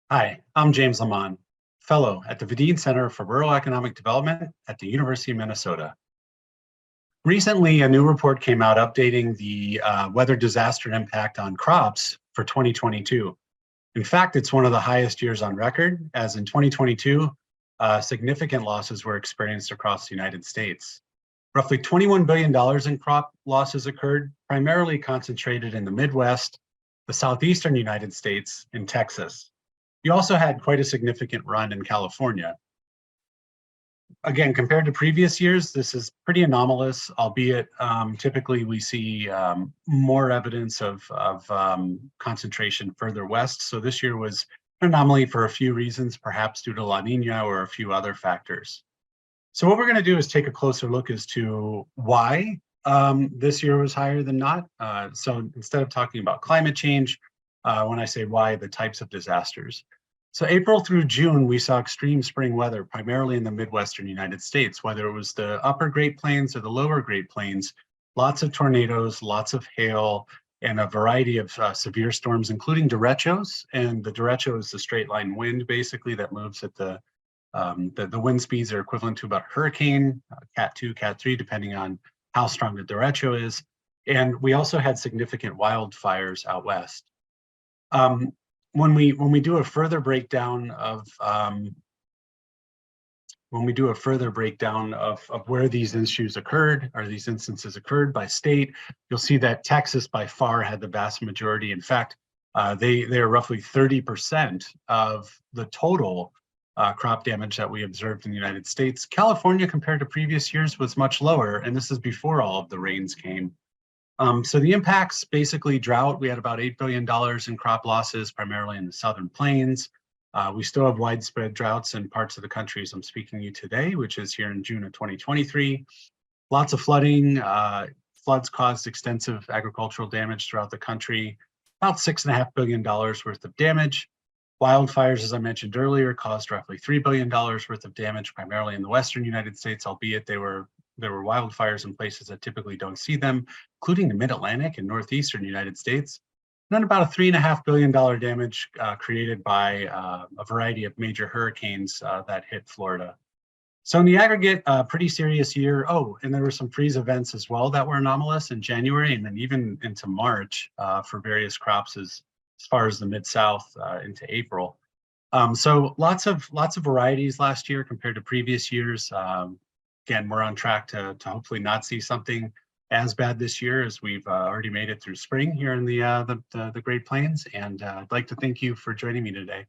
Hi, I'm James Lamont, Fellow at the Vidine Center for Rural Economic Development at the University of Minnesota. Recently, a new report came out updating the weather disaster impact on crops for 2022. In fact, it's one of the highest years on record, as in 2022, significant losses were experienced across the United States. Roughly $21 billion in crop losses occurred, primarily concentrated in the Midwest, the southeastern United States, and Texas. You also had quite a significant run in California. Again, compared to previous years, this is pretty anomalous, albeit typically we see more evidence of concentration further west. So this year was an anomaly for a few reasons, perhaps due to La Nina or a few other factors. So what we're going to do is take a closer look as to why this year was higher than not. So instead of talking about climate change, when I say why, the types of disasters. So April through June, we saw extreme spring weather, primarily in the Midwestern United States, whether it was the upper Great Plains or the lower Great Plains, lots of tornadoes, lots of hail, and a variety of severe storms, including derechos. And the derecho is the straight line wind, basically, that moves at the wind speeds are equivalent to about a hurricane, Cat 2, Cat 3, depending on how strong the derecho is. And we also had significant wildfires out west. When we do a further breakdown of where these issues occurred, or these instances occurred by state, you'll see that Texas by far had the vast majority. In fact, they are roughly 30% of the total crop damage that we observed in the United States. California, compared to previous years, was much lower, and this is before all of the rains came. So the impacts, basically drought, we had about $8 billion in crop losses, primarily in the southern plains. We still have widespread droughts in parts of the country as I'm speaking to you today, which is here in June of 2023. Lots of flooding. Floods caused extensive agricultural damage throughout the country, about $6.5 billion worth of damage. Wildfires, as I mentioned earlier, caused roughly $3 billion worth of damage, primarily in the western United States, albeit there were wildfires in places that typically don't see them, including the mid-Atlantic and northeastern United States. And then about a $3.5 billion damage created by a variety of major hurricanes that hit Florida. So in the aggregate, pretty serious year. Oh, and there were some freeze events as well that were anomalous in January and then even into March for various crops as far as the Mid-South into April. So lots of varieties last year compared to previous years. Again, we're on track to hopefully not see something as bad this year, as we've already made it through spring here in the Great Plains. And I'd like to thank you for joining me today.